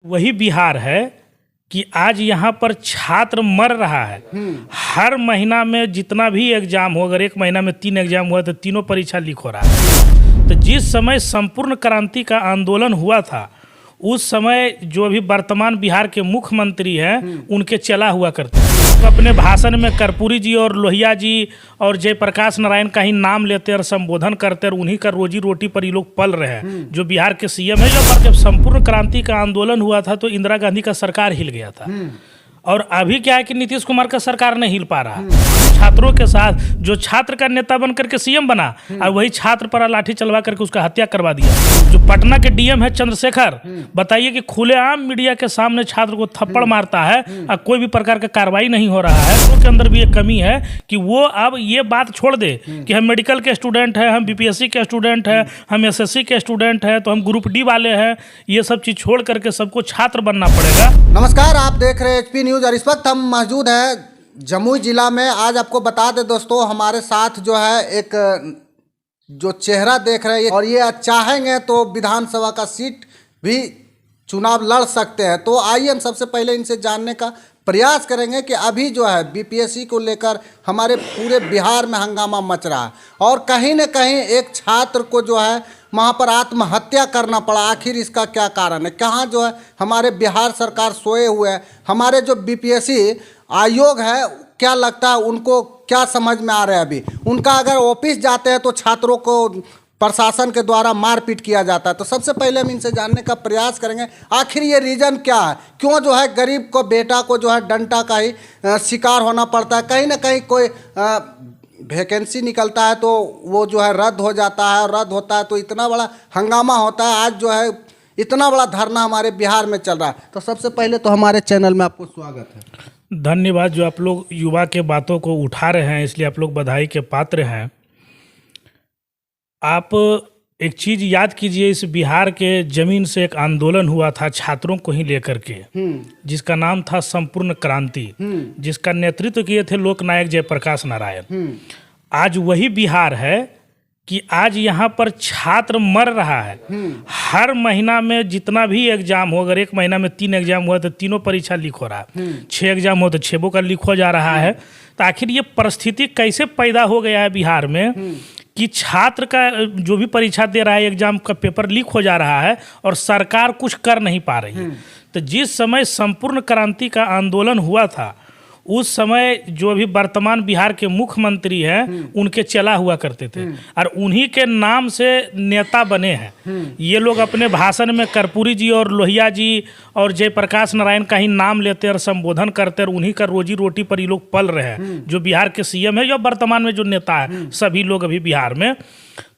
वही बिहार है कि आज यहाँ पर छात्र मर रहा है। हर महीना में जितना भी एग्जाम हो, अगर एक महीना में 3 एग्जाम हुआ तो तीनों परीक्षा लीक हो रहा है। तो जिस समय संपूर्ण क्रांति का आंदोलन हुआ था उस समय जो भी वर्तमान बिहार के मुख्यमंत्री हैं उनके चला हुआ करते हैं। तो अपने भाषण में कर्पूरी जी और लोहिया जी और जयप्रकाश नारायण का ही नाम लेते और संबोधन करते और उन्हीं का रोजी रोटी पर ये लोग पल रहे हैं। जो बिहार के सीएम है, जब संपूर्ण क्रांति का आंदोलन हुआ था तो इंदिरा गांधी का सरकार हिल गया था। और अभी क्या है कि नीतीश कुमार का सरकार नहीं हिल पा रहा। छात्रों के साथ जो छात्र का नेता बन करके सीएम बना और वही छात्र पर लाठी चलवा करके उसका हत्या करवा दिया। जो पटना के डीएम है चंद्रशेखर, बताइए कि खुलेआम मीडिया के सामने छात्र को थप्पड़ मारता है और कोई भी प्रकार का कार्रवाई नहीं हो रहा है। उनके अंदर भी एक कमी है कि वो अब ये बात छोड़ दे कि हम मेडिकल के स्टूडेंट हैं, हम बीपीएससी के स्टूडेंट हैं, हम एसएससी के स्टूडेंट हैं, तो हम ग्रुप डी वाले हैं। ये सब चीज़ छोड़ करके सबको छात्र बनना पड़ेगा। नमस्कार, आप देख रहे हैं एचपी न्यूज़ और इस वक्त हम मौजूद हैं जमुई जिला में। आज आपको बता दें दोस्तों, हमारे साथ जो है एक जो चेहरा देख रहे हैं और ये चाहेंगे तो विधानसभा का सीट भी चुनाव लड़ सकते हैं। तो आइए हम सबसे पहले इनसे जानने का प्रयास करेंगे कि अभी जो है बीपीएससी को लेकर हमारे पूरे बिहार में हंगामा मच रहा है और कहीं न कहीं एक छात्र को जो है वहाँ पर आत्महत्या करना पड़ा। आखिर इसका क्या कारण है? कहाँ जो है हमारे बिहार सरकार सोए हुए है? हमारे जो बीपीएससी आयोग है, क्या लगता है उनको क्या समझ में आ रहा है? अभी उनका अगर ऑफिस जाते हैं तो छात्रों को प्रशासन के द्वारा मारपीट किया जाता है। तो सबसे पहले हम इनसे जानने का प्रयास करेंगे आखिर ये रीज़न क्या है, क्यों जो है गरीब को, बेटा को जो है डंडा का ही शिकार होना पड़ता है। कहीं ना कहीं कोई वैकेंसी निकलता है तो वो जो है रद्द हो जाता है, और रद्द होता है तो इतना बड़ा हंगामा होता है। आज जो है इतना बड़ा धरना हमारे बिहार में चल रहा है। तो सबसे पहले तो हमारे चैनल में आपको स्वागत है। धन्यवाद। जो आप लोग युवा के बातों को उठा रहे हैं, इसलिए आप लोग बधाई के पात्र हैं। आप एक चीज़ याद कीजिए, इस बिहार के ज़मीन से एक आंदोलन हुआ था छात्रों को ही लेकर के, जिसका नाम था संपूर्ण क्रांति, जिसका नेतृत्व किए थे लोकनायक जयप्रकाश नारायण। आज वही बिहार है कि आज यहाँ पर छात्र मर रहा है। हर महीना में जितना भी एग्जाम हो, अगर एक महीना में 3 एग्जाम हुआ तो तीनों परीक्षा लीक हो रहा है। 6 एग्जाम हो तो 6 का लीक हो जा रहा है। तो आखिर ये परिस्थिति कैसे पैदा हो गया है बिहार में कि छात्र का जो भी परीक्षा दे रहा है, एग्जाम का पेपर लीक हो जा रहा है और सरकार कुछ कर नहीं पा रही है। तो जिस समय संपूर्ण क्रांति का आंदोलन हुआ था उस समय जो भी वर्तमान बिहार के मुख्यमंत्री हैं उनके चला हुआ करते थे और उन्हीं के नाम से नेता बने हैं। ये लोग अपने भाषण में कर्पूरी जी और लोहिया जी और जयप्रकाश नारायण का ही नाम लेते और संबोधन करते और उन्हीं का रोजी रोटी पर ये लोग पल रहे हैं। जो बिहार के सीएम है, जो वर्तमान में जो नेता है, सभी लोग अभी बिहार में।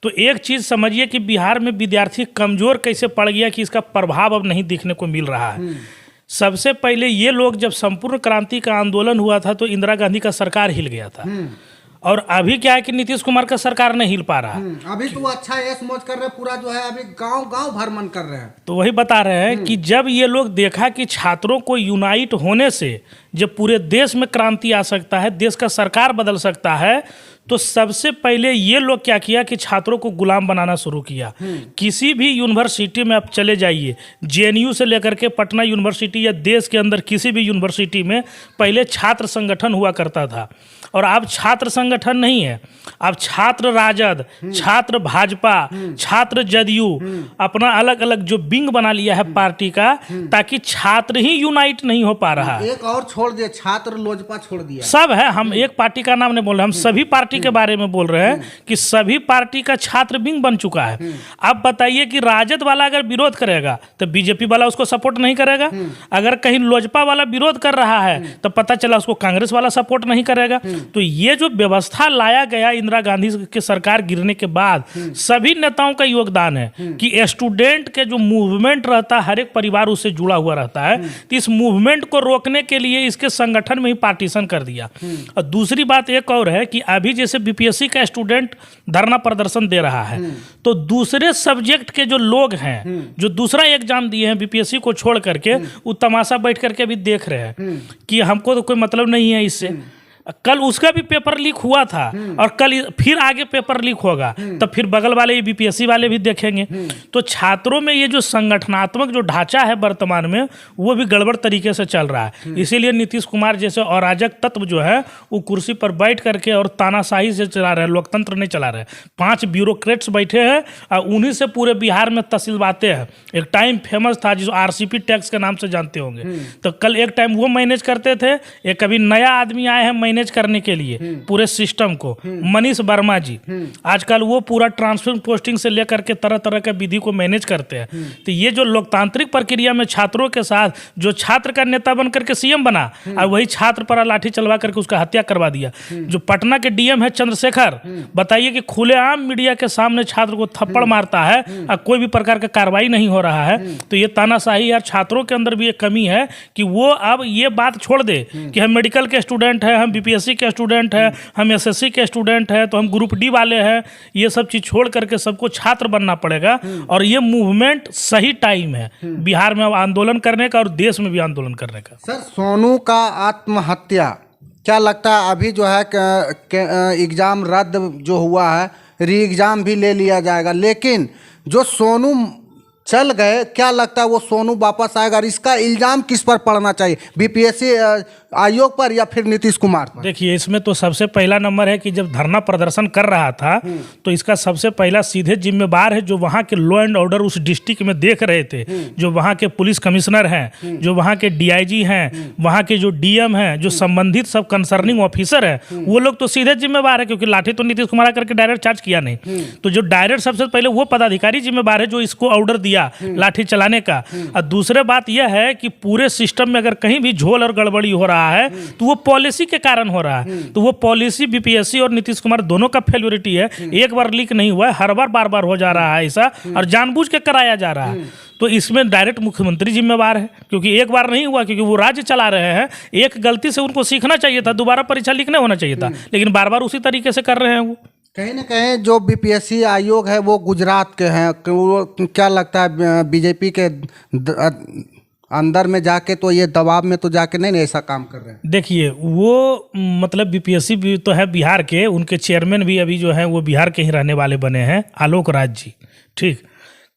तो एक चीज़ समझिए कि बिहार में विद्यार्थी कमज़ोर कैसे पड़ गया कि इसका प्रभाव अब नहीं दिखने को मिल रहा है। सबसे पहले ये लोग, जब संपूर्ण क्रांति का आंदोलन हुआ था तो इंदिरा गांधी का सरकार हिल गया था। और अभी क्या है कि नीतीश कुमार का सरकार नहीं हिल पा रहा। अभी तो अच्छा ऐश मौज कर रहे हैं, पूरा जो है अभी गांव गांव भ्रमण कर रहे हैं। तो वही बता रहे हैं कि जब ये लोग देखा कि छात्रों को यूनाइट होने से जब पूरे देश में क्रांति आ सकता है, देश का सरकार बदल सकता है, तो सबसे पहले ये लोग क्या किया कि छात्रों को गुलाम बनाना शुरू किया। किसी भी यूनिवर्सिटी में आप चले जाइए, जेएनयू से लेकर के पटना यूनिवर्सिटी या देश के अंदर किसी भी यूनिवर्सिटी में पहले छात्र संगठन हुआ करता था। और अब छात्र संगठन नहीं है, अब छात्र राजद, छात्र भाजपा, छात्र जदयू अपना अलग अलग जो विंग बना लिया है पार्टी का, ताकि छात्र ही यूनाइट नहीं हो पा रहा। एक और छोड़ दिया, छात्र लोजपा छोड़ दिया। सब है, हम एक पार्टी का नाम नहीं बोल रहे, हम सभी पार्टी के बारे में बोल रहे हैं कि सभी पार्टी का छात्र विंग बन चुका है। अब बताइए कि राजद वाला अगर विरोध करेगा तो बीजेपी वाला उसको सपोर्ट नहीं करेगा। अगर कहीं लोजपा वाला विरोध कर रहा है तो पता चला उसको कांग्रेस वाला सपोर्ट नहीं करेगा। तो ये जो व्यवस्था लाया गया इंदिरा गांधी की सरकार गिरने के बाद, सभी नेताओं का योगदान है कि स्टूडेंट के जो मूवमेंट रहता है, हर एक परिवार उससे जुड़ा हुआ रहता है। तो इस मूवमेंट को रोकने के लिए इसके संगठन में ही पार्टीशन कर दिया। और दूसरी बात एक और है कि अभी जैसे बीपीएससी का स्टूडेंट धरना प्रदर्शन दे रहा है, तो दूसरे सब्जेक्ट के जो लोग हैं जो दूसरा एग्जाम दिए हैं बीपीएससी को छोड़ करके, वो तमाशा बैठ करके भी देख रहे हैं कि हमको तो कोई मतलब नहीं है इससे। कल उसका भी पेपर लीक हुआ था और कल फिर आगे पेपर लीक होगा, तब फिर बगल वाले बीपीएससी वाले भी देखेंगे। तो छात्रों में ये जो संगठनात्मक जो ढांचा है वर्तमान में, वो भी गड़बड़ तरीके से चल रहा है। इसीलिए नीतीश कुमार जैसे अराजक तत्व जो है वो कुर्सी पर बैठ करके और तानाशाही से चला रहे हैं, लोकतंत्र नहीं चला रहे। 5 ब्यूरोक्रेट्स बैठे हैं और उन्हीं से पूरे बिहार में तहसीलवाते हैं। एक टाइम फेमस था जिसको आरसीपी टैक्स के नाम से जानते होंगे, तो कल एक टाइम वो मैनेज करते थे। एक अभी नया आदमी आए हैं मैनेज करने के लिए पूरे सिस्टम को, मनीष वर्मा जी। आजकल वो पूरा ट्रांसफर पोस्टिंग से लेकर के तरह तरह के विधि को मैनेज करते हैं। तो ये जो लोकतांत्रिक प्रक्रिया में छात्रों के साथ जो छात्र का नेता बन करके सीएम बना और वही छात्र पर लाठी चलवा करके उसका हत्या करवा दिया। जो पटना के डीएम है चंद्रशेखर, बताइए कि खुलेआम मीडिया के सामने छात्र को थप्पड़ मारता है और कोई भी प्रकार का कार्रवाई नहीं हो रहा है। तो ये तानाशाही यार, छात्रों के अंदर भी एक कमी है कि वो अब ये बात छोड़ दे कि हम मेडिकल के स्टूडेंट हैं, हम बीपीएससी के स्टूडेंट हैं, हम एसएससी के स्टूडेंट हैं, तो हम ग्रुप डी वाले हैं। ये सब चीज़ छोड़ करके सबको छात्र बनना पड़ेगा। और ये मूवमेंट सही टाइम है बिहार में अब आंदोलन करने का और देश में भी आंदोलन करने का। सर, सोनू का आत्महत्या क्या लगता है? अभी जो है एग्ज़ाम रद्द जो हुआ है, री एग्ज़ाम भी ले लिया जाएगा, लेकिन जो सोनू चल गए, क्या लगता है वो सोनू वापस आएगा? और इसका इल्ज़ाम किस पर पड़ना चाहिए, बीपीएससी आयोग पर या फिर नीतीश कुमार पर? देखिए, इसमें तो सबसे पहला नंबर है कि जब धरना प्रदर्शन कर रहा था तो इसका सबसे पहला सीधे जिम्मेवार है जो वहाँ के लॉ एंड ऑर्डर उस डिस्ट्रिक्ट में देख रहे थे, जो वहाँ के पुलिस कमिश्नर हैं, जो वहाँ के डीआईजी हैं, वहाँ के जो डीएम हैं, जो संबंधित सब कंसर्निंग ऑफिसर है, वो लोग तो सीधे जिम्मेवार है, क्योंकि लाठी तो नीतीश कुमार करके डायरेक्ट चार्ज किया नहीं। तो जो डायरेक्ट सबसे पहले वो पदाधिकारी जिम्मेवार है जो इसको ऑर्डर दिया लाठी चलाने का। और दूसरे बात यह है कि पूरे सिस्टम में अगर कहीं भी झोल और गड़बड़ी हो रहा है तो वो पॉलिसी के कारण हो रहा है। तो वो पॉलिसी बीपीएससी और नीतीश कुमार दोनों का फेल्योरिटी है। एक बार लीक नहीं हुआ है, हर बार बार हो जा रहा है ऐसा, और जानबूझ के कराया जा रहा है। तो इसमें डायरेक्ट मुख्यमंत्री जिम्मेवार है, क्योंकि एक बार नहीं हुआ, क्योंकि वो राज्य चला रहे हैं। एक गलती से उनको सीखना चाहिए था, दोबारा परीक्षा लीक नहीं होना चाहिए था, लेकिन बार बार उसी तरीके से कर रहे हैं। वो कहीं ना कहीं जो बीपीएससी आयोग है वो गुजरात के हैं, वो क्या लगता है बीजेपी के अंदर में जाके तो ये दबाव में तो जाके नहीं ऐसा काम कर रहे हैं? देखिए, वो मतलब बीपीएससी भी तो है बिहार के, उनके चेयरमैन भी अभी जो है वो बिहार के ही रहने वाले बने हैं, आलोक राज जी। ठीक,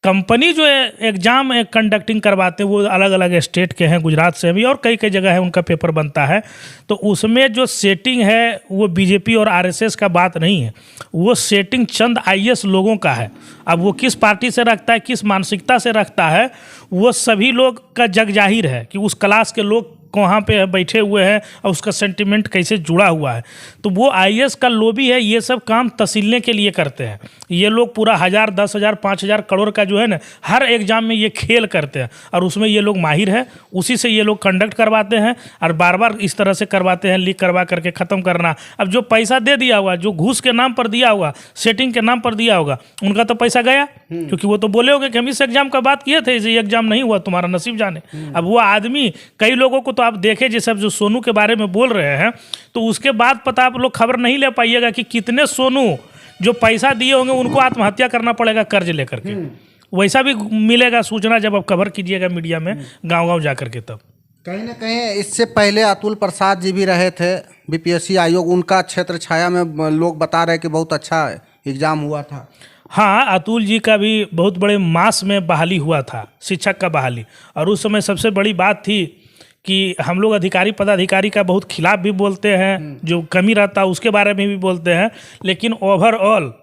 कंपनी जो एग्ज़ाम कंडक्टिंग करवाते हैं वो अलग अलग स्टेट के हैं, गुजरात से भी और कई कई जगह है उनका पेपर बनता है। तो उसमें जो सेटिंग है वो बीजेपी और आरएसएस का बात नहीं है, वो सेटिंग चंद आईएएस लोगों का है। अब वो किस पार्टी से रखता है, किस मानसिकता से रखता है, वो सभी लोग का जग जाहिर है कि उस क्लास के लोग कहाँ पे बैठे हुए हैं और उसका सेंटिमेंट कैसे जुड़ा हुआ है। तो वो आईएएस का लॉबी है, ये सब काम तसीलने के लिए करते हैं। ये लोग पूरा 1000, 10,000, 5,000 करोड़ का जो है ना हर एग्जाम में ये खेल करते हैं, और उसमें ये लोग माहिर हैं। उसी से ये लोग कंडक्ट करवाते हैं और बार बार इस तरह से करवाते हैं, लीक करवा करके ख़त्म करना। अब जो पैसा दे दिया हुआ, जो घूस के नाम पर दिया हुआ, सेटिंग के नाम पर दिया होगा, उनका तो पैसा गया, क्योंकि वो तो बोले होंगे कि हम इस एग्जाम का बात किए थे, ये एग्जाम नहीं हुआ, तुम्हारा नसीब जाने। अब वो आदमी, कई लोगों को आप देखें जैसे जो सोनू के बारे में बोल रहे हैं, तो उसके बाद पता आप लोग खबर नहीं ले पाइएगा कि कितने सोनू जो पैसा दिए होंगे उनको आत्महत्या करना पड़ेगा कर्ज लेकर के। वैसा भी मिलेगा सूचना जब आप कवर कीजिएगा मीडिया में गांव-गांव जाकर के। तब कहीं ना कहीं इससे पहले अतुल प्रसाद जी भी रहे थे बीपीएससी आयोग, उनका क्षेत्र छाया में लोग बता रहे कि बहुत अच्छा एग्जाम हुआ था। हाँ, अतुल जी का भी बहुत बड़े मास में बहाली हुआ था, शिक्षक का बहाली। और उस समय सबसे बड़ी बात थी कि हम लोग अधिकारी पदाधिकारी का बहुत खिलाफ भी बोलते हैं, जो कमी रहता है उसके बारे में भी बोलते हैं, लेकिन ओवरऑल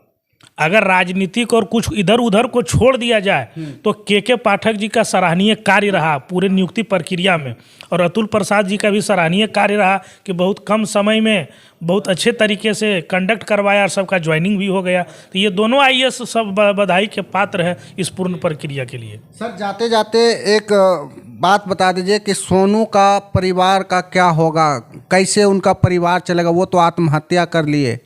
अगर राजनीतिक और कुछ इधर उधर को छोड़ दिया जाए तो के पाठक जी का सराहनीय कार्य रहा पूरे नियुक्ति प्रक्रिया में, और अतुल प्रसाद जी का भी सराहनीय कार्य रहा कि बहुत कम समय में बहुत अच्छे तरीके से कंडक्ट करवाया और सबका ज्वाइनिंग भी हो गया। तो ये दोनों आईएएस सब बधाई के पात्र हैं इस पूर्ण प्रक्रिया के लिए। सर, जाते जाते एक बात बता दीजिए कि सोनू का परिवार का क्या होगा, कैसे उनका परिवार चलेगा? वो तो आत्महत्या कर लिए।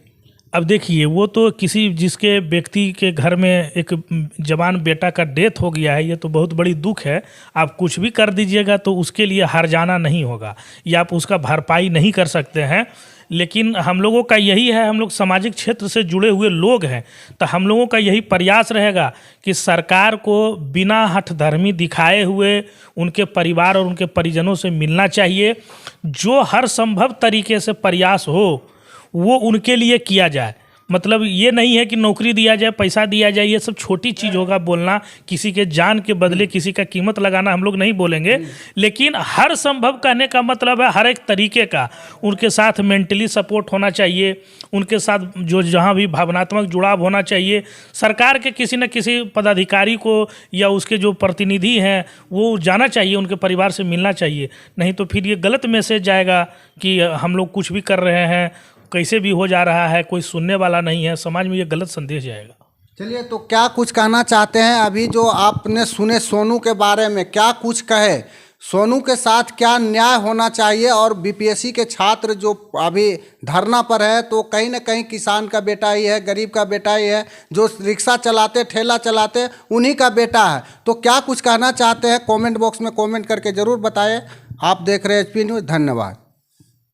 अब देखिए, वो तो किसी जिसके व्यक्ति के घर में एक जवान बेटा का डेथ हो गया है, ये तो बहुत बड़ी दुख है। आप कुछ भी कर दीजिएगा तो उसके लिए हर्जाना नहीं होगा, या आप उसका भरपाई नहीं कर सकते हैं। लेकिन हम लोगों का यही है, हम लोग सामाजिक क्षेत्र से जुड़े हुए लोग हैं, तो हम लोगों का यही प्रयास रहेगा कि सरकार को बिना हठधर्मी दिखाए हुए उनके परिवार और उनके परिजनों से मिलना चाहिए। जो हर संभव तरीके से प्रयास हो वो उनके लिए किया जाए। मतलब ये नहीं है कि नौकरी दिया जाए, पैसा दिया जाए, ये सब छोटी चीज़ होगा बोलना। किसी के जान के बदले किसी का कीमत लगाना हम लोग नहीं बोलेंगे, लेकिन हर संभव कहने का मतलब है हर एक तरीके का उनके साथ मेंटली सपोर्ट होना चाहिए, उनके साथ जो जहाँ भी भावनात्मक जुड़ाव होना चाहिए। सरकार के किसी न किसी पदाधिकारी को या उसके जो प्रतिनिधि हैं वो जाना चाहिए, उनके परिवार से मिलना चाहिए। नहीं तो फिर ये गलत मैसेज जाएगा कि हम लोग कुछ भी कर रहे हैं, कैसे भी हो जा रहा है, कोई सुनने वाला नहीं है, समाज में ये गलत संदेश जाएगा। चलिए, तो क्या कुछ कहना चाहते हैं? अभी जो आपने सुने सोनू के बारे में, क्या कुछ कहे? सोनू के साथ क्या न्याय होना चाहिए? और बीपीएससी के छात्र जो अभी धरना पर है, तो कहीं ना कहीं किसान का बेटा ही है, गरीब का बेटा ही है, जो रिक्शा चलाते, ठेला चलाते, उन्हीं का बेटा है। तो क्या कुछ कहना चाहते हैं? कमेंट बॉक्स में कमेंट करके ज़रूर बताएं। आप देख रहे हैं एचपी न्यूज़। धन्यवाद।